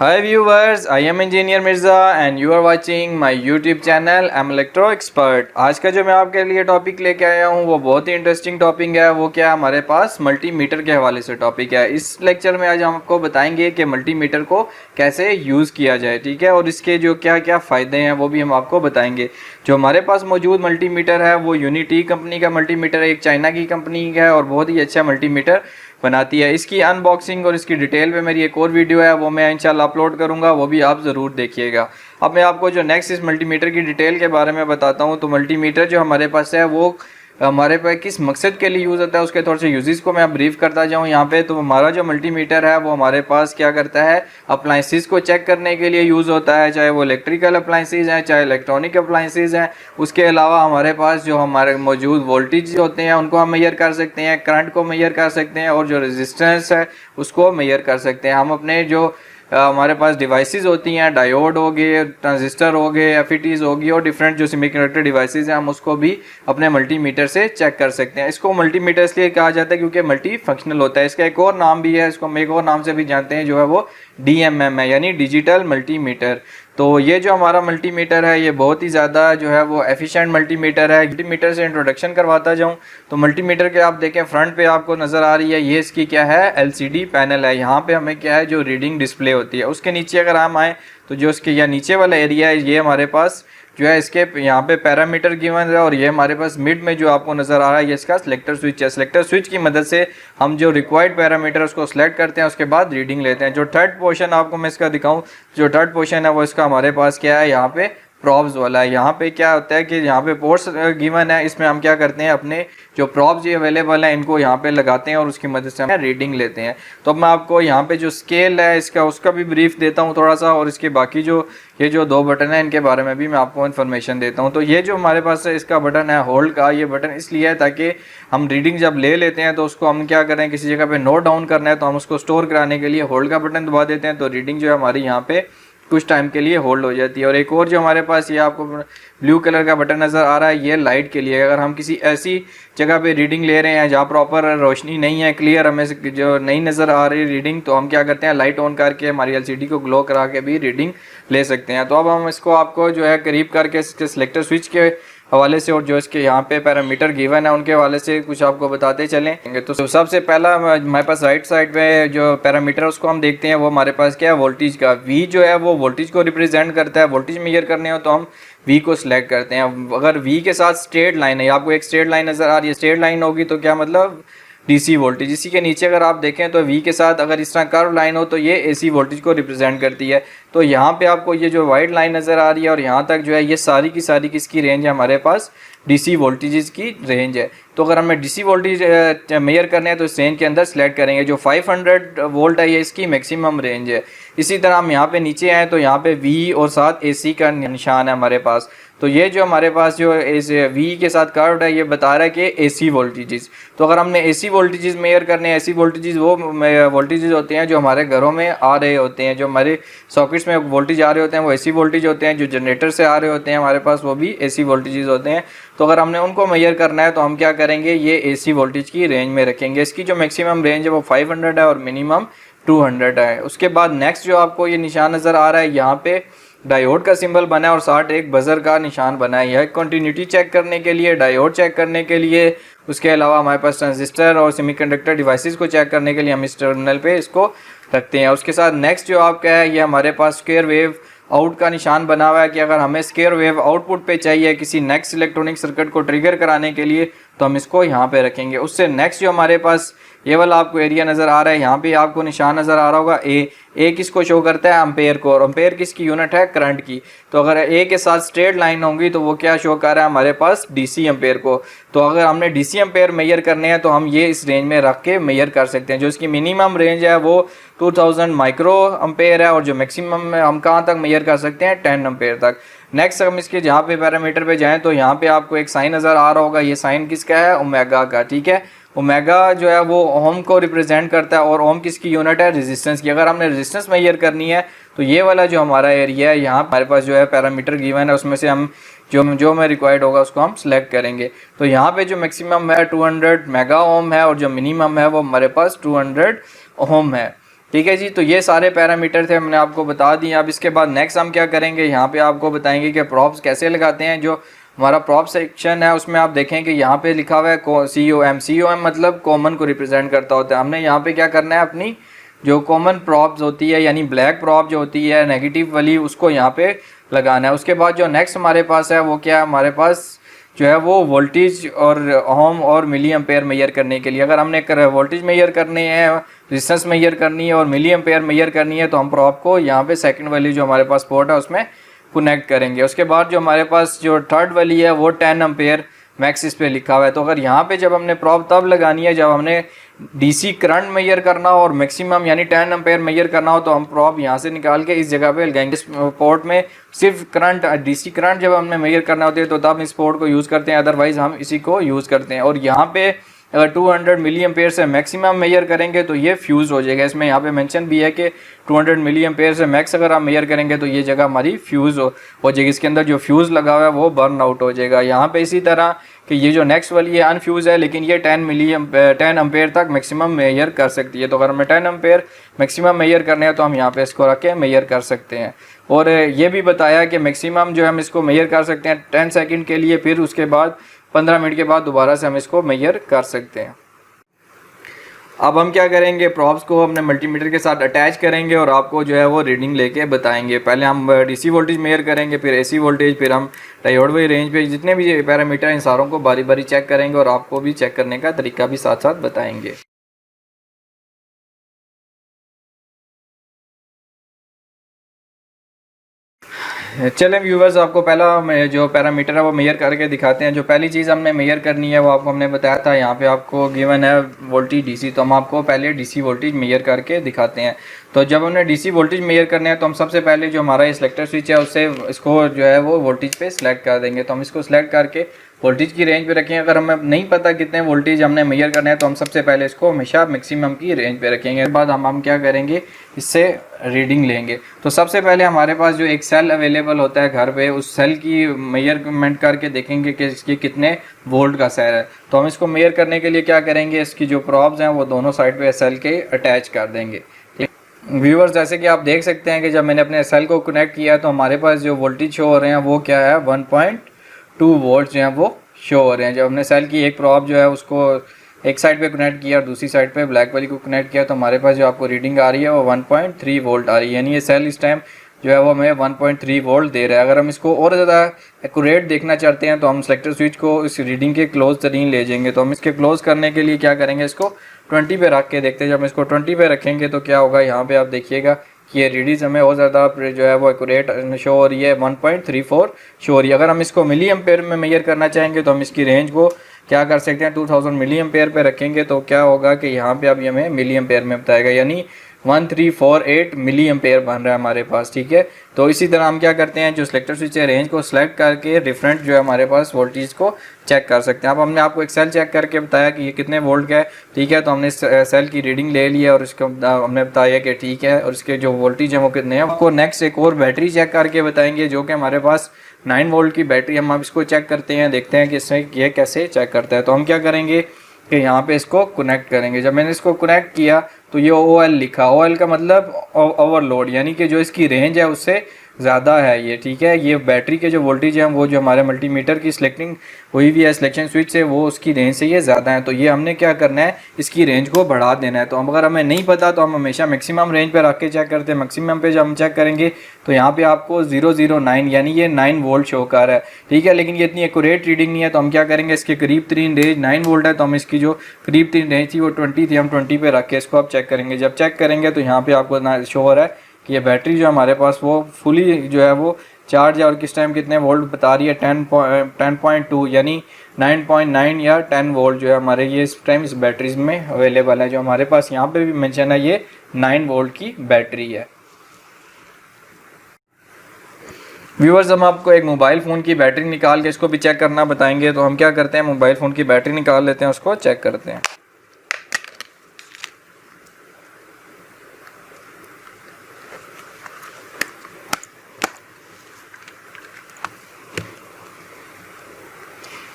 Hi viewers, I am Engineer Mirza and you are watching my YouTube channel I'm Electro Expert। आज का जो मैं आपके लिए टॉपिक लेके आया हूँ वो बहुत ही इंटरेस्टिंग टॉपिक है। वो क्या हमारे पास मल्टीमीटर के हवाले से टॉपिक है। इस लेक्चर में आज हम आपको बताएंगे कि मल्टीमीटर को कैसे यूज़ किया जाए, ठीक है, और इसके जो क्या क्या फ़ायदे हैं वो भी हम आपको बताएंगे। जो हमारे पास मौजूद मल्टीमीटर है वो यूनिटी कंपनी का मल्टीमीटर है, एक चाइना की कंपनी है और बहुत ही अच्छा मल्टीमीटर बनाती है। इसकी अनबॉक्सिंग और इसकी डिटेल पे मेरी एक और वीडियो है, वो मैं इंशाल्लाह अपलोड करूंगा, वो भी आप ज़रूर देखिएगा। अब मैं आपको जो नेक्स्ट इस मल्टीमीटर की डिटेल के बारे में बताता हूं। तो मल्टीमीटर जो हमारे पास है वो हमारे पास किस मकसद के लिए यूज़ होता है उसके थोड़े से यूजेस को मैं ब्रीफ करता जाऊं यहाँ पे। तो हमारा जो मल्टीमीटर है वो हमारे पास क्या करता है, अप्लाइंसेस को चेक करने के लिए यूज़ होता है, चाहे वो इलेक्ट्रिकल अप्लाइंसेस हैं चाहे इलेक्ट्रॉनिक अप्लाइंसेस हैं। उसके अलावा हमारे पास जो हमारे मौजूद वोल्टेज होते हैं उनको हम मेजर कर सकते हैं, करंट को मेजर कर सकते हैं और जो रेजिस्टेंस है उसको मेजर कर सकते हैं। हम अपने जो हमारे पास डिवाइसेस होती हैं, डायोड हो गए, ट्रांजिस्टर हो गए, एफईटीज होगी और डिफरेंट जो सेमीकंडक्टर डिवाइसेस हैं हम उसको भी अपने मल्टीमीटर से चेक कर सकते हैं। इसको मल्टीमीटर इसलिए कहा जाता है क्योंकि मल्टी फंक्शनल होता है। इसका एक और नाम भी है, इसको हम एक और नाम से भी जानते हैं, जो है वो DMM है, यानी डिजिटल मल्टीमीटर। तो ये जो हमारा मल्टीमीटर है ये बहुत ही ज़्यादा जो है वो एफिशिएंट मल्टीमीटर है। मल्टीमीटर से इंट्रोडक्शन करवाता जाऊँ तो मल्टीमीटर के आप देखें फ्रंट पे आपको नज़र आ रही है, ये इसकी क्या है, LCD पैनल है। यहाँ पे हमें क्या है, जो रीडिंग डिस्प्ले होती है। उसके नीचे अगर हम आए तो जो इसके या नीचे वाला एरिया है ये हमारे पास जो है इसके यहाँ पे पैरामीटर गिवन है और ये हमारे पास मिड में जो आपको नज़र आ रहा है ये इसका सिलेक्टर स्विच है। सिलेक्टर स्विच की मदद से हम जो रिक्वायर्ड पैरामीटर उसको सिलेक्ट करते हैं, उसके बाद रीडिंग लेते हैं। जो थर्ड पोर्शन आपको मैं इसका दिखाऊं, जो थर्ड पोर्शन है वो इसका हमारे पास क्या है, यहाँ पे प्रॉब्स वाला है। यहाँ पे क्या होता है कि यहाँ पे पोर्ट्स गिवन है, इसमें हम क्या करते हैं, अपने जो प्रॉब्स ये अवेलेबल हैं इनको यहाँ पे लगाते हैं और उसकी मदद से हम रीडिंग लेते हैं। तो अब मैं आपको यहाँ पे जो स्केल है इसका उसका भी ब्रीफ देता हूँ थोड़ा सा, और इसके बाकी जो ये जो दो बटन है इनके बारे में भी मैं आपको इन्फॉर्मेशन देता हूँ। तो ये जो हमारे पास है इसका बटन है होल्ड का, ये बटन इसलिए है ताकि हम रीडिंग जब ले लेते हैं तो उसको हम क्या करें, किसी जगह पे नोट डाउन करना है तो हम उसको स्टोर कराने के लिए होल्ड का बटन दबा देते हैं, तो रीडिंग जो है हमारी यहाँ पे कुछ टाइम के लिए होल्ड हो जाती है। और एक और जो हमारे पास ये आपको ब्लू कलर का बटन नज़र आ रहा है, ये लाइट के लिए। अगर हम किसी ऐसी जगह पे रीडिंग ले रहे हैं जहाँ प्रॉपर रोशनी नहीं है, क्लियर हमें जो नहीं नज़र आ रही रीडिंग, तो हम क्या करते हैं, लाइट ऑन करके हमारी LCD को ग्लो करा के भी रीडिंग ले सकते हैं। तो अब हम इसको आपको जो है करीब करके इसके सिलेक्टर स्विच के हवाले से और जो इसके यहाँ पे पैरामीटर गिवन है उनके हवाले से कुछ आपको बताते चलेंगे। तो सबसे पहला हमारे पास राइट साइड पे जो पैरामीटर उसको हम देखते हैं, वो हमारे पास क्या है, वोल्टेज का। V जो है वो वोल्टेज को रिप्रेजेंट करता है। वोल्टेज मेजर करने हो तो हम V को सिलेक्ट करते हैं। अगर V के साथ स्ट्रेट लाइन है, आपको एक स्ट्रेट लाइन नज़र आ रही है, स्ट्रेट लाइन होगी तो क्या मतलब DC वोल्टेज। इसी के नीचे अगर आप देखें तो V के साथ अगर इस तरह कर्व लाइन हो तो ये AC वोल्टेज को रिप्रेजेंट करती है। तो यहाँ पे आपको ये जो वाइट लाइन नज़र आ रही है और यहाँ तक जो है ये सारी की सारी किसकी रेंज है, हमारे पास DC वोल्टेजेस की रेंज है। तो अगर हमें DC वोल्टेज मेजर करने हैं तो इस रेंज के अंदर सेलेक्ट करेंगे। जो 500 वोल्ट है ये इसकी मैक्सिमम रेंज है। इसी तरह हम यहाँ पे नीचे आए तो यहाँ पे V और साथ AC का निशान है हमारे पास। तो ये जो हमारे पास जो V के साथ कर्व्ड है ये बता रहा है कि AC वोल्टेजेस। तो अगर हमने AC वोल्टेजेस मेजर करने हैं, AC वोल्टेजेस वो वोल्टेजेस होते हैं जो हमारे घरों में आ रहे होते हैं, जो हमारे सॉकेट्स में वोल्टेज आ रहे होते हैं वो AC वोल्टेज होते हैं। जो जनरेटर से आ रहे होते हैं हमारे पास वो भी AC वोल्टेजेस होते हैं। तो अगर हमने उनको मेजर करना है तो हम क्या करेंगे, ये AC वोल्टेज की रेंज में रखेंगे। इसकी जो मैक्सिमम रेंज है वो 500 है और मिनिमम 200 है। उसके बाद नेक्स्ट जो आपको ये निशान नज़र आ रहा है, यहाँ पे डायोड का सिंबल बना है और साथ एक बजर का निशान बना है। यह कंटिन्यूटी चेक करने के लिए, डायोड चेक करने के लिए, उसके अलावा हमारे पास ट्रांजिस्टर और सेमीकंडक्टर डिवाइसेस को चेक करने के लिए हम इस टर्मिनल पे इसको रखते हैं। उसके साथ नेक्स्ट जो आपका है, ये हमारे पास स्क्वायर वेव आउट का निशान बना हुआ है कि अगर हमें स्क्वायर वेव आउटपुट पे चाहिए किसी नेक्स्ट इलेक्ट्रॉनिक सर्किट को ट्रिगर कराने के लिए तो हम इसको यहाँ पे रखेंगे। उससे नेक्स्ट जो हमारे पास ये वाला आपको एरिया नज़र आ रहा है, यहाँ पे आपको निशान नज़र आ रहा होगा ए किसको शो करता है, एम्पेयर को, और एम्पेयर किसकी यूनिट है, करंट की। तो अगर ए के साथ स्ट्रेट लाइन होंगी तो वो क्या शो कर रहा है, हमारे पास DC एम्पेयर को। तो अगर हमने DC एम्पेयर मेजर करने हैं तो हम ये इस रेंज में रख के मेजर कर सकते हैं। जो इसकी मिनिमम रेंज है वो 2000 माइक्रो एम्पेयर है और जो मैक्सिमम हम कहाँ तक मेजर कर सकते हैं, 10 एम्पेयर तक। नेक्स्ट हम इसके जहाँ पे पैरामीटर पे जाएं तो यहाँ पे आपको एक साइन नज़र आ रहा होगा, ये साइन किसका है, ओमेगा का, ठीक है। ओमेगा जो है वो ओम को रिप्रेजेंट करता है और ओम किसकी यूनिट है, रेजिस्टेंस की। अगर हमने रेजिस्टेंस मेजर करनी है तो ये वाला जो हमारा एरिया है यहाँ हमारे पास जो है पैरामीटर गिवन है, उसमें से हम जो हमें रिक्वायर्ड होगा उसको हम सिलेक्ट करेंगे। तो यहाँ पे जो मैक्सिमम है 200 मेगा ओम है और जो मिनिमम है वो हमारे पास 200 ओम है। ठीक है जी। तो ये सारे पैरामीटर थे, हमने आपको बता दिए। अब इसके बाद नेक्स्ट हम क्या करेंगे, यहाँ पे आपको बताएंगे कि प्रॉप्स कैसे लगाते हैं। जो हमारा प्रॉप सेक्शन है उसमें आप देखें कि यहाँ पे लिखा हुआ है COM मतलब कॉमन को रिप्रेजेंट करता होता है। हमने यहाँ पे क्या करना है, अपनी जो कॉमन प्रॉप्स होती है यानी ब्लैक प्रॉप जो होती है नेगेटिव वाली, उसको यहाँ पे लगाना है। उसके बाद जो नेक्स्ट हमारे पास है वो क्या है, हमारे पास जो है वो वोल्टेज और ओम और मिली एम्पेयर मेजर करने के लिए, अगर हमने वोल्टेज मेजर करने हैं, रेजिस्टेंस मेजर करनी है और मिली एम्पेयर मेजर करनी है, तो हम प्रॉप को यहाँ पे सेकंड वाली जो हमारे पास पोर्ट है उसमें कनेक्ट करेंगे। उसके बाद जो हमारे पास जो थर्ड वाली है वो 10 एम्पेयर मैक्स इस पे लिखा हुआ है। तो अगर यहाँ पे जब हमने प्रॉप तब लगानी है जब हमने डीसी करंट मेजर करना हो और मैक्सिमम यानी 10 एम्पेयर मेजर करना हो, तो हम प्रॉप यहाँ से निकाल के इस जगह पे लगाएंगे। इस पोर्ट में सिर्फ करंट डीसी करंट जब हमने मेजर करना होती है तो तब इस पोर्ट को यूज़ करते हैं, अदरवाइज हम इसी को यूज़ करते हैं। और यहाँ पे अगर 200 मिली एम्पेयर से मैक्सिमम मेजर करेंगे तो ये फ्यूज़ हो जाएगा। इसमें यहाँ पे मेंशन भी है कि 200 मिली एम्पेयर से मैक्स अगर आप मेजर करेंगे तो ये जगह हमारी फ्यूज़ हो जाएगी। इसके अंदर जो फ्यूज़ लगा हुआ है वो बर्न आउट हो जाएगा। यहाँ पे इसी तरह कि ये जो नेक्स्ट वाली है अनफ्यूज़ है, लेकिन ये 10 एम्पेयर तक मैक्सिमम मेजर कर सकती है। तो अगर हमें 10 एम्पेयर मैक्सिमम मेजर करने हैं तो हम यहाँ पे इसको रख के मेजर कर सकते हैं। और ये भी बताया कि मैक्सिमम जो हम इसको मेजर कर सकते हैं 10 सेकंड के लिए, फिर उसके बाद 15 मिनट के बाद दोबारा से हम इसको मेजर कर सकते हैं। अब हम क्या करेंगे, प्रॉप्स को हमने मल्टीमीटर के साथ अटैच करेंगे और आपको जो है वो रीडिंग लेके बताएंगे। पहले हम डीसी वोल्टेज मेजर करेंगे, फिर एसी वोल्टेज, फिर हम डायोड वेव रेंज पे जितने भी पैरामीटर इन सारों को बारी बारी चेक करेंगे और आपको भी चेक करने का तरीका भी साथ साथ बताएंगे। चलें व्यूवर्स, आपको पहला जो पैरामीटर है वो मेजर करके दिखाते हैं। जो पहली चीज़ हमने मेजर करनी है वो आपको हमने बताया था, यहाँ पे आपको गिवन है वोल्टेज डीसी। तो हम आपको पहले डीसी वोल्टेज मेजर करके दिखाते हैं। तो जब हमने डीसी वोल्टेज मेजर करने हैं तो हम सबसे पहले जो हमारा सिलेक्टर स्विच है उससे इसको जो है वो वोल्टेज पे सिलेक्ट कर देंगे। तो हम इसको सिलेक्ट करके वोल्टेज की रेंज पे रखेंगे। अगर हमें नहीं पता कितने वोल्टेज हमने मेजर करना है तो हम सबसे पहले इसको हमेशा मैक्सिमम की रेंज पे रखेंगे। उसके बाद हम क्या करेंगे, इससे रीडिंग लेंगे। तो सबसे पहले हमारे पास जो एक सेल अवेलेबल होता है घर पे, उस सेल की मेजरमेंट करके देखेंगे कि इसके कितने वोल्ट का सेल है। तो हम इसको मेजर करने के लिए क्या करेंगे, इसकी जो प्रॉब्स हैं वो दोनों साइड पे सेल के अटैच कर देंगे। व्यूअर्स, जैसे कि आप देख सकते हैं कि जब मैंने अपने सेल को कनेक्ट किया तो हमारे पास जो वोल्टेज शो हो रहे हैं वो क्या है, 1.2 वोल्ट जो हैं वो शो हो रहे हैं। जब हमने सेल की एक प्रॉब जो है उसको एक साइड पे कनेक्ट किया और दूसरी साइड पे ब्लैक वाली को कनेक्ट किया तो हमारे पास जो आपको रीडिंग आ रही है वो 1.3 वोल्ट आ रही है। यानी ये सेल इस टाइम जो है वो हमें 1.3 वोल्ट दे रहा है। अगर हम इसको और ज़्यादा एक्यूरेट देखना चाहते हैं तो हम सेलेक्टर स्विच को इस रीडिंग के क्लोज तरीन ले जाएंगे। तो हम इसके क्लोज करने के लिए क्या करेंगे, इसको 20 पे रख के देखते हैं। जब हम इसको 20 पे रखेंगे तो क्या होगा, यहाँ पे आप देखिएगा कि ये रीडिंग हमें और ज़्यादा जो है वो एक्यूरेट शो हो रही है, 1.34 शो हो रही है। अगर हम इसको मिली एम्पेयर में मेजर करना चाहेंगे तो हम इसकी रेंज को क्या कर सकते हैं, 2000 मिली एम्पेयर पे रखेंगे। तो क्या होगा कि यहाँ पे अभी हमें मिली एम्पेयर में बताएगा, यानी 1348 मिली एम्पेयर बन रहा है हमारे पास। ठीक है, तो इसी तरह हम क्या करते हैं, जो सिलेक्टर स्विच है रेंज को सिलेक्ट करके डिफरेंट जो है हमारे पास वोल्टेज को चेक कर सकते हैं। अब हमने आपको एक सेल चेक करके बताया कि ये कितने वोल्ट का है। ठीक है, तो हमने सेल की रीडिंग ले ली है और इसको हमने बताया कि ठीक है, और इसके जो वोल्टेज है वो कितने हैं। आपको नेक्स्ट एक और बैटरी चेक करके बताएंगे जो कि हमारे पास 9 वोल्ट की बैटरी। हम अब इसको चेक करते हैं, देखते हैं कि इसमें ये कैसे चेक करता है। तो हम क्या करेंगे कि यहाँ पे इसको कनेक्ट करेंगे। जब मैंने इसको कनेक्ट किया तो ये OL लिखा, OL का मतलब ओवरलोड, यानी कि जो इसकी रेंज है उससे ज़्यादा है ये। ठीक है, ये बैटरी के जो वोल्टेज हैं वो जो हमारे मल्टीमीटर की सिलेक्टिंग हुई भी है सिलेक्शन स्विच से, वो उसकी रेंज से ये ज़्यादा है। तो ये हमने क्या करना है, इसकी रेंज को बढ़ा देना है। तो हम अगर हमें नहीं पता तो हम हमेशा मैक्सिमम रेंज पे रख के चेक करते हैं। मैक्सिमम पे जब हम चेक करेंगे तो यहाँ पे आपको 009 यानी ये 9 वोल्ट शो कर रहा है। ठीक है, लेकिन ये इतनी एक्यूरेट रीडिंग नहीं है। तो हम क्या करेंगे, इसके करीब तरीन रेंज 9 वोल्ट है तो हम इसकी जो करीब तरीन रेंज थी वो 20 थी, हम 20 पे रख के इसको आप चेक करेंगे। जब चेक करेंगे तो यहाँ पे आपको ना शो हो रहा है कि ये बैटरी जो हमारे पास वो फुली जो है वो चार्ज है और किस टाइम कितने वोल्ट बता रही है, 10.2 यानी 9.9 या 10 वोल्ट जो है हमारे ये इस टाइम इस बैटरीज में अवेलेबल है। जो हमारे पास यहाँ पे भी मेंशन है ये 9 वोल्ट की बैटरी है। व्यूअर्स, हम आपको एक मोबाइल फ़ोन की बैटरी निकाल के इसको भी चेक करना बताएंगे। तो हम क्या करते हैं, मोबाइल फ़ोन की बैटरी निकाल लेते हैं, उसको चेक करते हैं।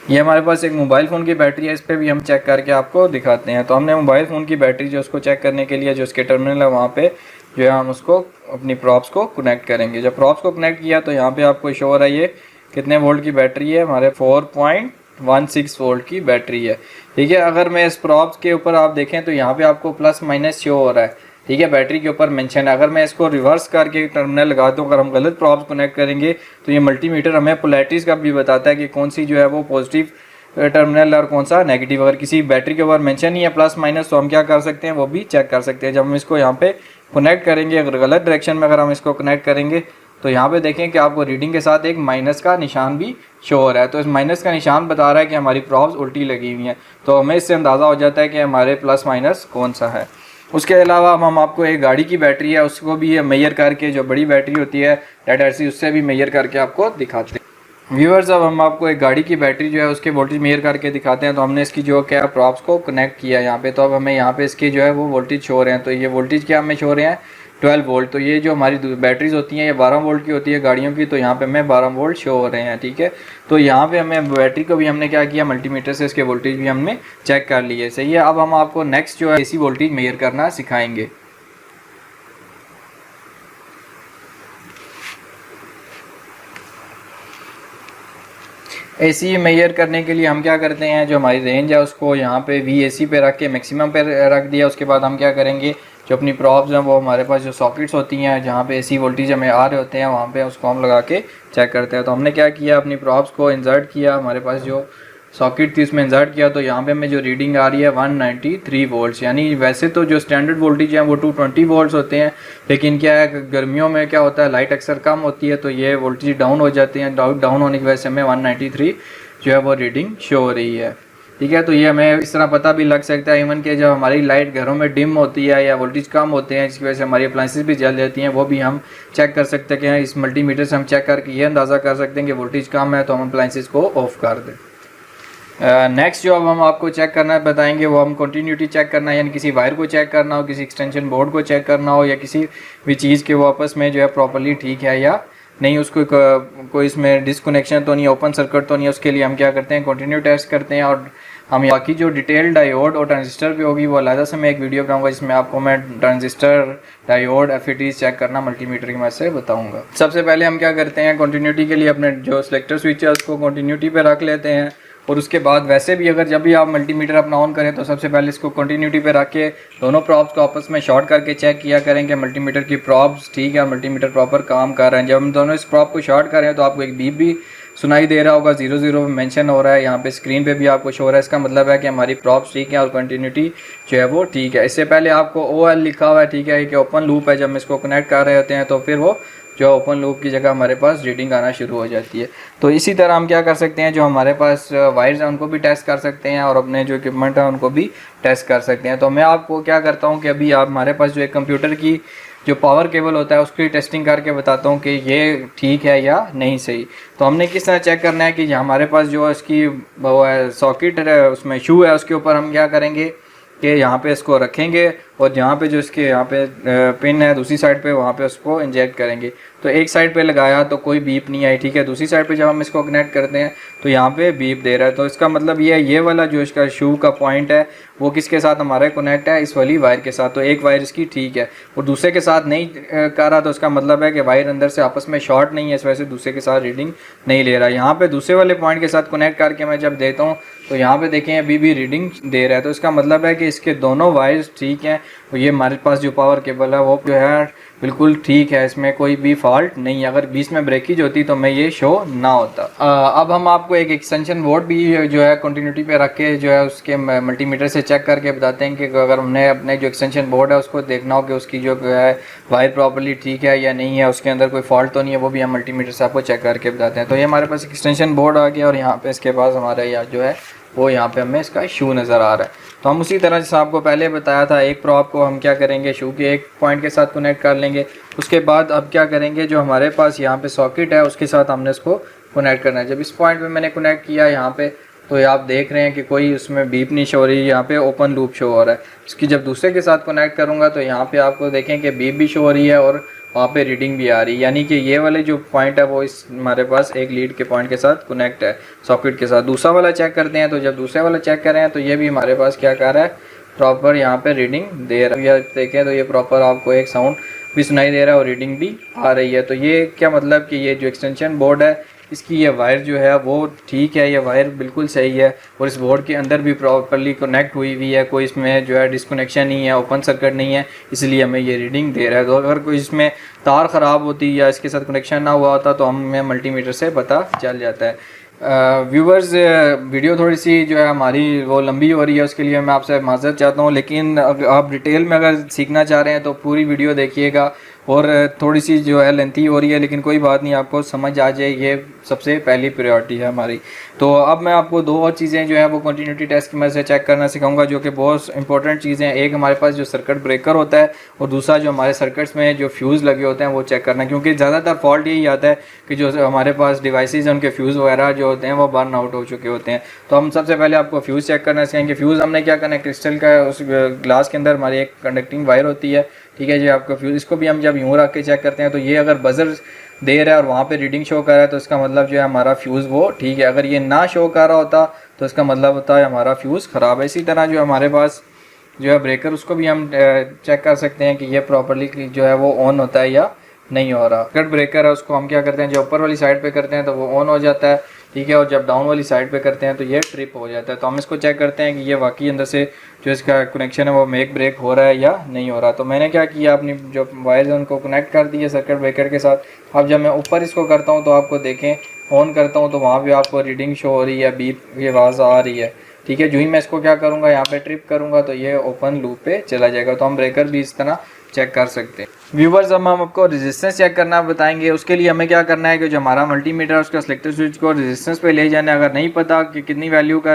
ये हमारे पास एक मोबाइल फ़ोन की बैटरी है, इस पर भी हम चेक करके आपको दिखाते हैं। तो हमने मोबाइल फ़ोन की बैटरी जो उसको चेक करने के लिए जो उसके टर्मिनल है वहाँ पे जो है हम उसको अपनी प्रॉप्स को कनेक्ट करेंगे। जब प्रॉप्स को कनेक्ट किया तो यहाँ पे आपको शो हो रहा है ये कितने वोल्ट की बैटरी है, हमारे 4.16 वोल्ट की बैटरी है। ठीक है, अगर मैं इस प्रॉप्स के ऊपर आप देखें तो यहाँ पे आपको प्लस माइनस शो हो रहा है। ठीक है, बैटरी के ऊपर मेंशन है। अगर मैं इसको रिवर्स करके टर्मिनल लगा दूँ, अगर हम गलत प्रॉप्स कनेक्ट करेंगे तो ये मल्टीमीटर हमें पोलैरिटीज़ का भी बताता है कि कौन सी जो है वो पॉजिटिव टर्मिनल और कौन सा नेगेटिव। अगर किसी बैटरी के ऊपर मेंशन ही है प्लस माइनस तो हम क्या कर सकते हैं, वो भी चेक कर सकते हैं। जब हम इसको यहाँ पे कनेक्ट करेंगे, अगर गलत डायरेक्शन में अगर हम इसको कनेक्ट करेंगे तो यहाँ पे देखें कि आपको रीडिंग के साथ एक माइनस का निशान भी शो हो रहा है। तो इस माइनस का निशान बता रहा है कि हमारी प्रॉप्स उल्टी लगी हुई हैं। तो हमें इससे अंदाज़ा हो जाता है कि हमारे प्लस माइनस कौन सा है। उसके अलावा हम आपको एक गाड़ी की बैटरी है उसको भी मेजर करके, जो बड़ी बैटरी होती है लेड-एसिड, उससे भी मेजर करके आपको दिखाते हैं। व्यूअर्स, अब हम आपको एक गाड़ी की बैटरी जो है उसके वोल्टेज मेजर करके दिखाते हैं। तो हमने इसकी जो क्या प्रॉप्स को कनेक्ट किया यहाँ पे, तो अब हमें यहाँ पे इसके जो है वो वोल्टेज शो हो रहे हैं। तो ये वोल्टेज क्या हमें शो हो रहे हैं, 12 वोल्ट। तो ये जो हमारी बैटरीज होती हैं ये 12 वोल्ट की होती है गाड़ियों की, तो यहाँ पे हमें 12 वोल्ट शो हो रहे हैं। ठीक है, तो यहाँ पे हमें बैटरी को भी हमने क्या किया, मल्टीमीटर से इसके वोल्टेज भी हमने चेक कर लिए। सही है, अब हम आपको नेक्स्ट जो है एसी वोल्टेज मेजर करना सिखाएंगे। एसी मेजर करने के लिए हम क्या करते हैं, जो हमारी रेंज है उसको यहाँ पे VAC पे रख के मैक्सिमम पे रख दिया। उसके बाद हम क्या करेंगे, जो अपनी प्रॉप्स हैं वो हमारे पास जो सॉकेट्स होती हैं जहाँ पे एसी वोल्टेज हमें आ रहे होते हैं वहाँ पे उसको हम लगा के चेक करते हैं। तो हमने क्या किया, अपनी प्रॉप्स को इंसर्ट किया, हमारे पास जो सॉकेट थी उसमें इंसर्ट किया। तो यहाँ पे हमें जो रीडिंग आ रही है 193 वोल्ट्स, यानी वैसे तो जो स्टैंडर्ड वोल्टेज हैं वो 220 वोल्ट्स होते हैं, लेकिन क्या है गर्मियों में क्या होता है लाइट अक्सर कम होती है तो ये वोल्टेज डाउन हो जाते हैं। डाउन होने की वजह से हमें 193 जो है वो रीडिंग शो हो रही है। ठीक है, तो ये हमें इस तरह पता भी लग सकता है इवन कि जब हमारी लाइट घरों में डिम होती है या वोल्टेज कम होते हैं जिसकी वजह से हमारी अप्लाइंसेस भी जल जाती हैं, वो भी हम चेक कर सकते हैं कि इस मल्टीमीटर से हम चेक करके ये अंदाज़ा कर सकते हैं कि वोल्टेज कम है तो हम अप्लाइंसेस को ऑफ कर दें। नेक्स्ट जो अब हम आपको चेक करना बताएंगे वो हम कंटिन्यूटी चेक करना है, यानी किसी वायर को चेक करना हो, किसी एक्सटेंशन बोर्ड को चेक करना हो या किसी भी चीज़ के वो आपस में जो है प्रॉपर्ली ठीक है या नहीं, उसको कोई इसमें डिसकनेक्शन तो नहीं, ओपन सर्किट तो नहीं है। उसके लिए हम क्या करते हैं, कंटिन्यू टेस्ट करते हैं। और हम बाकी जो डिटेल डायोड और ट्रांजिस्टर भी होगी वो अलग से मैं एक वीडियो बनाऊंगा जिसमें आपको मैं ट्रांजिस्टर, डायोड, FETs चेक करना मल्टीमीटर की मदद से बताऊंगा। सबसे पहले हम क्या करते हैं, कंटिन्यूटी के लिए अपने जो सिलेक्टर स्विच है उसको कंटिन्यूटी पे रख लेते हैं। और उसके बाद वैसे भी अगर जब भी आप मल्टीमीटर अपना ऑन करें तो सबसे पहले इसको कंटिन्यूटी पे रख के दोनों प्रॉप्स को आपस में शॉर्ट करके चेक किया करें कि मल्टीमीटर की प्रॉप्स ठीक है, मल्टीमीटर प्रॉपर काम कर रहे हैं। जब हम दोनों इस प्रॉप को शॉर्ट करें तो आपको एक बीप भी सुनाई दे रहा होगा, 00 मेंशन हो रहा है यहाँ पे स्क्रीन पे भी आपको शो हो रहा है। इसका मतलब है कि हमारी प्रॉप्स ठीक है और कंटिन्यूटी जो है वो ठीक है। इससे पहले आपको OL लिखा हुआ है, ठीक है, कि ओपन लूप है। जब हम इसको कनेक्ट कर रहे होते हैं तो फिर वो जो ओपन लूप की जगह हमारे पास रीडिंग आना शुरू हो जाती है। तो इसी तरह हम क्या कर सकते हैं, जो हमारे पास वायर्स हैं उनको भी टेस्ट कर सकते हैं और अपने जो इक्विपमेंट है उनको भी टेस्ट कर सकते हैं। तो मैं आपको क्या करता हूँ कि अभी आप हमारे पास जो एक कंप्यूटर की जो पावर केबल होता है उसकी टेस्टिंग करके बताता हूँ कि ये ठीक है या नहीं सही। तो हमने किस तरह चेक करना है कि हमारे पास जो इसकी वो है सॉकेट है उसमें शू है, उसके ऊपर हम क्या करेंगे कि यहाँ पे इसको रखेंगे और जहाँ पे जो इसके यहाँ पे पिन है दूसरी साइड पे वहाँ पे उसको इंजेक्ट करेंगे। तो एक साइड पे लगाया तो कोई बीप नहीं आई, ठीक है। दूसरी साइड पे जब हम इसको कनेक्ट करते हैं तो यहाँ पे बीप दे रहा है। तो इसका मतलब ये वाला जो इसका शू का पॉइंट है वो किसके साथ हमारा कनेक्ट है, इस वाली वायर के साथ। तो एक वायर इसकी ठीक है और दूसरे के साथ नहीं कर रहा, तो इसका मतलब है कि वायर अंदर से आपस में शॉर्ट नहीं है, इस वजह से दूसरे के साथ रीडिंग नहीं ले रहा। यहाँ पे दूसरे वाले पॉइंट के साथ कनेक्ट करके मैं जब देता हूँ तो यहाँ पे देखें अभी भी रीडिंग दे रहा है। तो इसका मतलब है कि इसके दोनों वायर्स ठीक हैं और ये हमारे पास जो पावर केबल है वो जो है बिल्कुल ठीक है, इसमें कोई भी फॉल्ट नहीं है। अगर बीच में ब्रेकेज होती तो मैं ये शो ना होता। अब हम आपको एक एक्सटेंशन बोर्ड भी जो है कंटिन्यूटी पे रख के जो है उसके मल्टीमीटर से चेक करके बताते हैं कि अगर हमने अपने जो एक्सटेंशन बोर्ड है उसको देखना हो कि उसकी जो है वायर प्रॉपर्ली ठीक है या नहीं है, उसके अंदर कोई फॉल्ट तो नहीं है, वो भी हम मल्टीमीटर से आपको चेक करके बताते हैं। तो ये हमारे पास एक्सटेंशन बोर्ड आ गया और यहाँ पे इसके पास हमारा यहाँ जो है वो यहाँ पे हमें इसका शू नज़र आ रहा है। तो हम उसी तरह जैसे आपको पहले बताया था, एक प्रॉप को हम क्या करेंगे, शू के एक पॉइंट के साथ कनेक्ट कर लेंगे। उसके बाद अब क्या करेंगे, जो हमारे पास यहाँ पे सॉकेट है उसके साथ हमने इसको कनेक्ट करना है। जब इस पॉइंट पे मैंने कनेक्ट किया यहाँ पे तो आप देख रहे हैं कि कोई उसमें बीप नहीं शो हो रही है, यहाँ पे ओपन लूप शो हो रहा है। इसकी जब दूसरे के साथ कनेक्ट करूँगा तो यहाँ पे आपको देखें कि बीप भी शो हो रही है और वहाँ पे रीडिंग भी आ रही है, यानी कि ये वाले जो पॉइंट है वो इस हमारे पास एक लीड के पॉइंट के साथ कनेक्ट है सॉकेट के साथ। दूसरा वाला चेक करते हैं, तो जब दूसरे वाला चेक कर रहे हैं तो ये भी हमारे पास क्या कर रहा है, प्रॉपर यहाँ पे रीडिंग दे रहा है। या देखें तो ये प्रॉपर आपको एक साउंड भी सुनाई दे रहा है और रीडिंग भी आ रही है। तो ये क्या मतलब कि ये जो एक्सटेंशन बोर्ड है इसकी ये वायर जो है वो ठीक है, ये वायर बिल्कुल सही है और इस बोर्ड के अंदर भी प्रॉपरली कनेक्ट हुई हुई है, कोई इसमें जो है डिस्कनेक्शन नहीं है, ओपन सर्किट नहीं है, इसलिए हमें ये रीडिंग दे रहा है। तो अगर कोई इसमें तार ख़राब होती या इसके साथ कनेक्शन ना हुआ होता तो हमें मल्टीमीटर से पता चल जाता है। व्यूवर्स, वीडियो थोड़ी सी जो है हमारी वो लंबी हो रही है, उसके लिए मैं आपसे माज़रत चाहता हूँ, लेकिन आप डिटेल में अगर सीखना चाह रहे हैं तो पूरी वीडियो देखिएगा। और थोड़ी सी जो है लेंथी हो रही है, लेकिन कोई बात नहीं, आपको समझ आ जाए, ये सबसे पहली प्रायोरिटी है हमारी। तो अब मैं आपको दो और चीज़ें जो है वो कंटिन्यूटी टेस्ट की मदद से चेक करना सिखाऊंगा, जो कि बहुत इंपॉर्टेंट चीज़ें हैं। एक हमारे पास जो सर्किट ब्रेकर होता है और दूसरा जो हमारे सर्किट्स में जो फ्यूज़ लगे होते हैं वो चेक करना, क्योंकि ज़्यादातर फॉल्ट यही आता है कि जो हमारे पास डिवाइसेज हैं उनके फ्यूज़ वगैरह जो होते हैं वो बर्न आउट हो चुके होते हैं। तो हम सबसे पहले आपको फ्यूज़ चेक करना सिखाएंगे। फ्यूज़ हमने क्या करना है, क्रिस्टल का उस ग्लास के अंदर हमारी एक कंडक्टिंग वायर होती है, ठीक है जी, आपका फ्यूज़। इसको भी हम जब यूँ रख के चेक करते हैं तो ये अगर बजर दे रहा है और वहाँ पे रीडिंग शो कर रहा है तो इसका मतलब जो है हमारा फ्यूज़ वो ठीक है। अगर ये ना शो कर रहा होता तो इसका मतलब होता है हमारा फ्यूज़ ख़राब है। इसी तरह जो हमारे पास जो है ब्रेकर, उसको भी हम चेक कर सकते हैं कि ये प्रॉपर्ली जो है वो ऑन होता है या नहीं हो रहा। कट ब्रेकर है, उसको हम क्या करते हैं, जो ऊपर वाली साइड पे करते हैं तो वो ऑन हो जाता है, ठीक है, और जब डाउन वाली साइड पे करते हैं तो ये ट्रिप हो जाता है। तो हम इसको चेक करते हैं कि ये वाकई अंदर से जो इसका कनेक्शन है वो मेक ब्रेक हो रहा है या नहीं हो रहा। तो मैंने क्या किया, अपनी जो वायर्स हैं उनको कनेक्ट कर दिए सर्किट ब्रेकर के साथ। अब जब मैं ऊपर इसको करता हूँ तो आपको देखें, ऑन करता हूँ तो वहाँ पर आपको रीडिंग शो हो रही है, बीप ये आवाज़ आ रही है, ठीक है। जो ही मैं इसको क्या करूँगा, यहाँ पे ट्रिप करूँगा तो ये ओपन लूप पे चला जाएगा। तो हम ब्रेकर भी इस तरह चेक कर सकते हैं। व्यूवर्स, अब हम आपको रेजिस्टेंस चेक करना बताएंगे। उसके लिए हमें क्या करना है कि जो हमारा मल्टीमीटर है उसका सिलेक्टर स्विच को रेजिस्टेंस पे ले जाना है। अगर नहीं पता कि कितनी वैल्यू का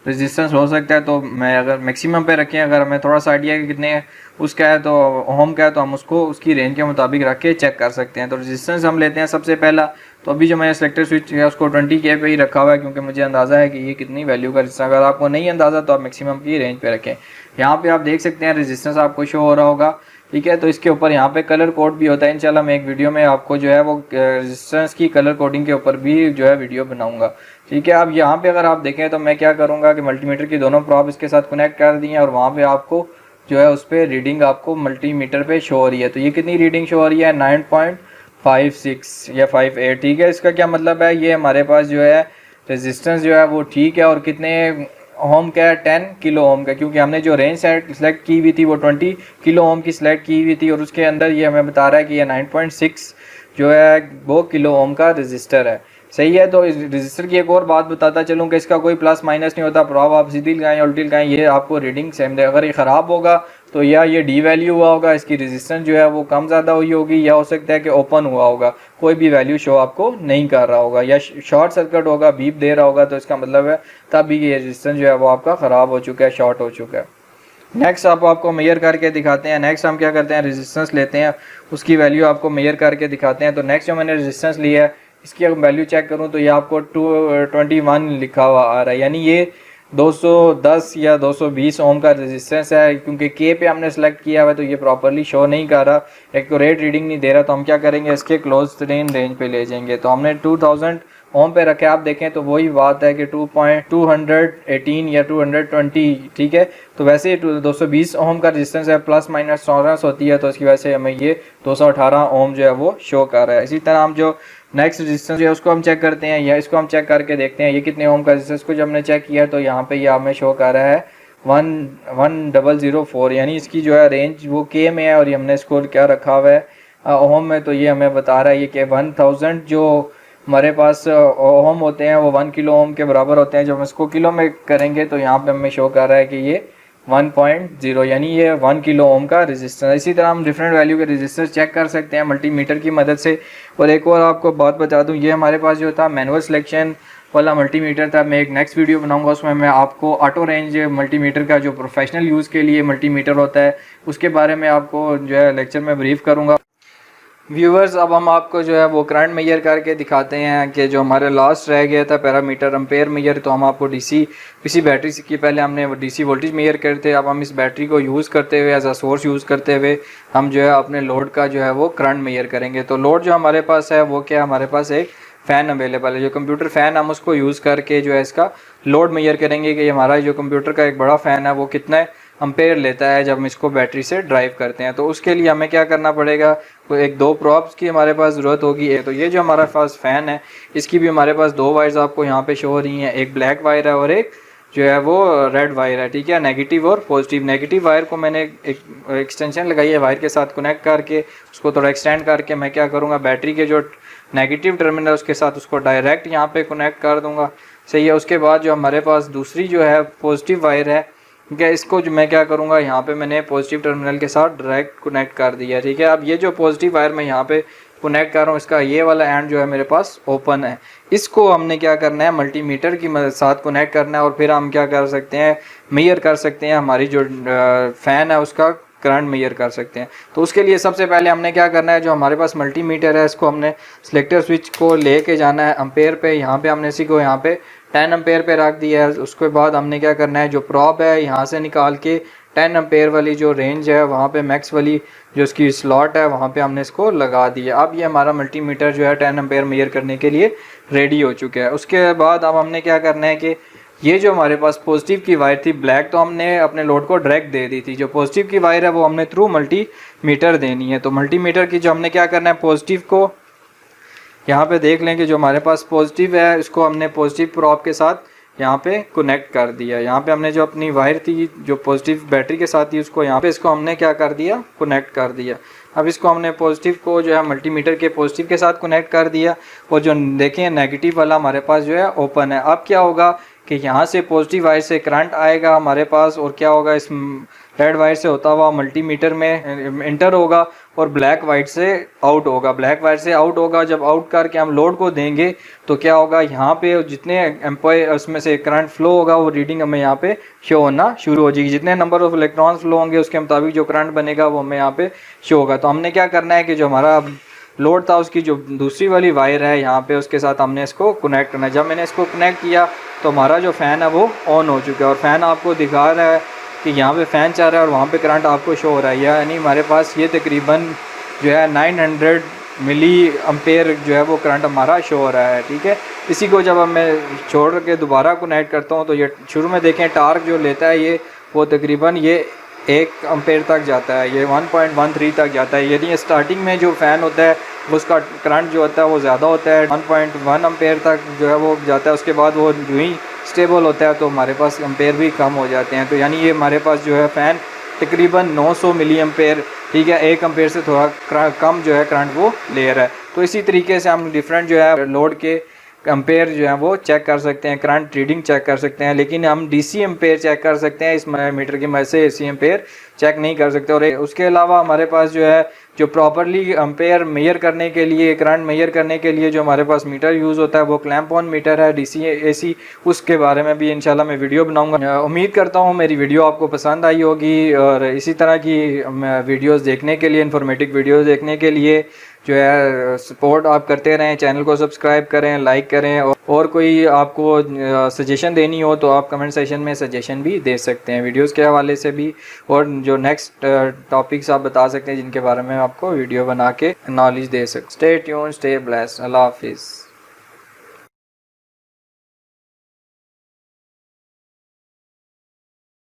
रेजिस्टेंस हो सकता है तो मैं अगर मैक्सिमम पे रखें, अगर हमें थोड़ा सा आइडिया कि कितने उसका है तो होम का है तो हम उसको उसकी रेंज के मुताबिक रख के चेक कर सकते हैं। तो रेजिस्टेंस हम लेते हैं सबसे पहला। तो अभी जो मैंने सिलेक्टर स्विच है उसको 20K पे ही रखा हुआ है, क्योंकि मुझे अंदाज़ा है कि ये कितनी वैल्यू का रेजिस्टेंस। अगर आपको नहीं अंदाज़ा तो आप मैक्सिमम की रेंज पे रखें। यहाँ पे आप देख सकते हैं रेजिस्टेंस आपको शो हो रहा होगा, ठीक है। तो इसके ऊपर यहाँ पे कलर कोड भी होता है। इंशाल्लाह मैं एक वीडियो में आपको जो है वो रेजिस्टेंस की कलर कोडिंग के ऊपर भी जो है वीडियो बनाऊंगा, ठीक है। अब यहाँ पे अगर आप देखें तो मैं क्या करूँगा कि मल्टीमीटर की दोनों प्रॉब इसके साथ कनेक्ट कर दी हैं और वहाँ पे आपको जो है उस पर रीडिंग आपको मल्टीमीटर पे शो हो रही है। तो ये कितनी रीडिंग शो हो रही है, 9.56 या 58, ठीक है। इसका क्या मतलब है, ये हमारे पास जो है रेजिस्टेंस जो है वो ठीक है। और कितने ओम का है, 10 किलो ओम का, क्योंकि हमने जो रेंज सेलेक्ट की हुई थी वो 20 किलो ओम की सिलेक्ट की हुई थी और उसके अंदर ये हमें बता रहा है कि ये 9.6 जो है वो किलो ओम का रजिस्टर है, सही है। तो इस रजिस्टर की एक और बात बताता चलूँ कि इसका कोई प्लस माइनस नहीं होता, प्रॉब आप सीधी लगाएं उल्टी लगाएं ये आपको रीडिंग सेम दे। अगर ये ख़राब होगा तो या ये डी वैल्यू हुआ होगा, इसकी रेजिस्टेंस जो है वो कम ज़्यादा हुई होगी, या हो सकता है कि ओपन हुआ होगा, कोई भी वैल्यू शो आपको नहीं कर रहा होगा, या शॉर्ट सर्किट होगा, बीप दे रहा होगा, तो इसका मतलब है तब भी ये रेजिस्टेंस जो है वो आपका ख़राब हो चुका है, शॉर्ट हो चुका है। नेक्स्ट आपको मेजर करके दिखाते हैं। नेक्स्ट हम क्या करते हैं, रेजिस्टेंस लेते हैं, उसकी वैल्यू आपको मेजर करके दिखाते हैं। तो नेक्स्ट जो मैंने रेजिस्टेंस लिया है इसकी अगर वैल्यू चेक करूं तो ये आपको 221 लिखा हुआ आ रहा है, यानी ये 210 या 220 ओम का रेजिस्टेंस है। क्योंकि के पे हमने सेलेक्ट किया हुआ है तो ये प्रॉपरली शो नहीं कर रहा, एक्यूरेट रीडिंग नहीं दे रहा। तो हम क्या करेंगे, इसके क्लोज रेंज पे ले जाएंगे। तो हमने 2000 ओम पे रखे, आप देखें तो वही बात है कि 218 या 220, ठीक है। तो वैसे 220 ओम का रेजिस्टेंस है, प्लस माइनस टॉलरेंस होती है, तो इसकी वजह से हमें ये 218 ओम जो है वो शो कर रहा है। इसी तरह हम जो नेक्स्ट रेजिस्टेंस है उसको हम चेक करते हैं, या इसको हम चेक करके देखते हैं ये कितने ओम का रेजिस्टेंस को जब हमने चेक किया तो यहाँ पे ये हमें शो कर रहा है 1004, यानी इसकी जो है रेंज वो के में है और ये हमने इसको क्या रखा हुआ है ओम में। तो ये हमें बता रहा है ये कि 1000 जो हमारे पास ओम होते हैं वो 1 किलो ओम के बराबर होते हैं। जब हम इसको किलो में करेंगे तो यहाँ पे हमें शो कर रहा है कि ये 1.0, यानी ये 1 किलो ओम का रेजिस्टेंस। इसी तरह हम डिफरेंट वैल्यू के रेजिस्टेंस चेक कर सकते हैं मल्टीमीटर की मदद से। और एक और आपको बात बता दूं, ये हमारे पास जो था मैनुअल सिलेक्शन वाला मल्टीमीटर था। मैं एक नेक्स्ट वीडियो बनाऊंगा, उसमें मैं आपको ऑटो रेंज मल्टीमीटर का जो प्रोफेशनल यूज़ के लिए मल्टीमीटर होता है उसके बारे में आपको जो है लेक्चर में ब्रीफ करूँगा। व्यूअर्स, अब हम आपको जो है वो करंट मेजर करके दिखाते हैं कि जो हमारे लास्ट रह गया था पैरामीटर एम्पेयर मेजर, तो हम आपको डीसी किसी बैटरी की पहले हमने डीसी वोल्टेज मेजर करते हैं। अब हम इस बैटरी को यूज़ करते हुए एज अ सोर्स यूज़ करते हुए हम जो है अपने लोड का जो है वो करंट मेजर करेंगे। तो लोड जो हमारे पास है वो क्या, हमारे पास एक फ़ैन अवेलेबल है, जो कंप्यूटर फ़ैन, हम उसको यूज़ करके जो है इसका लोड मेजर करेंगे कि हमारा जो कंप्यूटर का एक बड़ा फ़ैन है वो कितना अम्पेयर लेता है जब हम इसको बैटरी से ड्राइव करते हैं। तो उसके लिए हमें क्या करना पड़ेगा, तो एक दो प्रॉप्स की हमारे पास ज़रूरत होगी। तो ये जो हमारे पास फ़ैन है इसकी भी हमारे पास दो वायर्स आपको यहाँ पे शो हो रही हैं, एक ब्लैक वायर है और एक जो है वो रेड वायर है, ठीक है, नेगेटिव और पॉजिटिव। नेगेटिव वायर को मैंने एक एक्सटेंशन लगाई है वायर के साथ कनेक्ट करके, उसको थोड़ा एक्सटेंड करके मैं क्या करूँगा, बैटरी के जो नेगेटिव टर्मिनल उसके साथ उसको डायरेक्ट यहाँ पे कनेक्ट कर दूँगा, सही है। उसके बाद जो हमारे पास दूसरी जो है पॉजिटिव वायर है, ठीक है, इसको जो मैं क्या करूँगा, यहाँ पे मैंने पॉजिटिव टर्मिनल के साथ डायरेक्ट कनेक्ट कर दिया, ठीक है। अब ये जो पॉजिटिव वायर मैं यहाँ पे कनेक्ट कर रहा हूँ, इसका ये वाला एंड जो है मेरे पास ओपन है। इसको हमने क्या करना है, मल्टीमीटर की मदद साथ कनेक्ट करना है और फिर हम क्या कर सकते हैं, मेजर कर सकते हैं, हमारी जो फ़ैन है उसका करंट मेजर कर सकते हैं। तो उसके लिए सबसे पहले हमने क्या करना है, जो हमारे पास मल्टीमीटर है इसको हमने सिलेक्टर स्विच को लेके जाना है एम्पेयर पे। यहाँ पे हमने इसी को यहाँ पे 10 एम्पेयर पे रख दिया है। उसके बाद हमने क्या करना है, जो प्रॉब है यहाँ से निकाल के 10 एम्पेयर वाली जो रेंज है वहाँ पे मैक्स वाली जो इसकी स्लॉट है वहाँ पे हमने इसको लगा दिया। अब ये हमारा मल्टीमीटर जो है 10 एम्पेयर मेजर करने के लिए रेडी हो चुका है। उसके बाद अब हमने क्या करना है कि ये जो हमारे पास पॉजिटिव की वायर थी ब्लैक, तो हमने अपने लोड को डायरेक्ट दे दी थी। जो पॉजिटिव की वायर है वो हमने थ्रू मल्टीमीटर देनी है। तो मल्टीमीटर की जो हमने क्या करना है, पॉजिटिव को यहाँ पे देख लें कि जो हमारे पास पॉजिटिव है इसको हमने पॉजिटिव प्रॉब के साथ यहाँ पे कनेक्ट कर दिया। यहाँ पे हमने जो अपनी वायर थी जो पॉजिटिव बैटरी के साथ थी उसको यहाँ पे इसको हमने क्या कर दिया, कनेक्ट कर दिया। अब इसको हमने पॉजिटिव को जो है मल्टीमीटर के पॉजिटिव के साथ कनेक्ट कर दिया और जो देखें नेगेटिव वाला हमारे पास जो है ओपन है। अब क्या होगा कि यहाँ से पॉजिटिव वायर से करंट आएगा हमारे पास और क्या होगा, इस रेड वायर से होता हुआ मल्टीमीटर में इंटर होगा और ब्लैक वायर से आउट होगा। ब्लैक वायर से आउट होगा, जब आउट करके हम लोड को देंगे तो क्या होगा, यहाँ पे जितने एम्पेयर उसमें से करंट फ्लो होगा वो रीडिंग हमें यहाँ पे शो होना शुरू हो जाएगी। जितने नंबर ऑफ इलेक्ट्रॉन्स फ्लो होंगे उसके मुताबिक जो करंट बनेगा वो हमें यहाँ पे शो होगा। तो हमने क्या करना है कि जो हमारा लोड था उसकी जो दूसरी वाली वायर है यहाँ पे उसके साथ हमने इसको कनेक्ट करना है। जब मैंने इसको कनेक्ट किया तो हमारा जो फ़ैन है वो ऑन हो चुका है और फ़ैन आपको दिखा रहा है कि यहाँ पे फ़ैन चल रहा है और वहाँ पे करंट आपको शो हो रहा है। यानी हमारे पास ये तकरीबन जो है 900 मिली एम्पेयर जो है वो करंट हमारा शो हो रहा है, ठीक है। इसी को जब मैं छोड़ के दोबारा कनेक्ट करता हूँ तो ये शुरू में देखें टार्क जो लेता है ये वो तकरीबन ये 1 एम्पेयर तक जाता है, ये 1.13 तक जाता है। यदि स्टार्टिंग में जो फ़ैन होता है उसका करंट जो होता है वो ज़्यादा होता है, 1.1 एम्पेयर तक जो है वो जाता है। उसके बाद वो जो ही स्टेबल होता है तो हमारे पास एम्पेयर भी कम हो जाते हैं। तो यानी ये हमारे पास जो है फ़ैन तकरीबन 900 मिली एम्पेयर, ठीक है, 1 एम्पेयर से थोड़ा कम जो है करंट वो ले रहा है। तो इसी तरीके से हम डिफरेंट जो है लोड के एम्पेयर जो है वो चेक कर सकते हैं, करंट रीडिंग चेक कर सकते हैं, लेकिन हम डीसी एम्पेयर चेक कर सकते हैं इस मीटर की मदद से, एसी एम्पेयर चेक नहीं कर सकते। और उसके अलावा हमारे पास जो है जो प्रॉपरली एम्पेयर मेजर करने के लिए, करंट मेजर करने के लिए जो हमारे पास मीटर यूज़ होता है वो क्लैंप ऑन मीटर है, डीसी एसी, उसके बारे में भी इंशाल्लाह मैं वीडियो बनाऊंगा। उम्मीद करता हूँ मेरी वीडियो आपको पसंद आई होगी और इसी तरह की वीडियोस देखने के लिए, इन्फॉर्मेटिव वीडियोस देखने के लिए जो है सपोर्ट आप करते रहें, चैनल को सब्सक्राइब करें, लाइक करें और कोई आपको सजेशन देनी हो तो आप कमेंट सेशन में सजेशन भी दे सकते हैं वीडियोस के हवाले से भी, और जो नेक्स्ट टॉपिक्स आप बता सकते हैं जिनके बारे में आपको वीडियो बना के नॉलेज दे सकते। स्टे ट्यून, स्टे ब्लेस्ड, अल्लाह हाफिज़।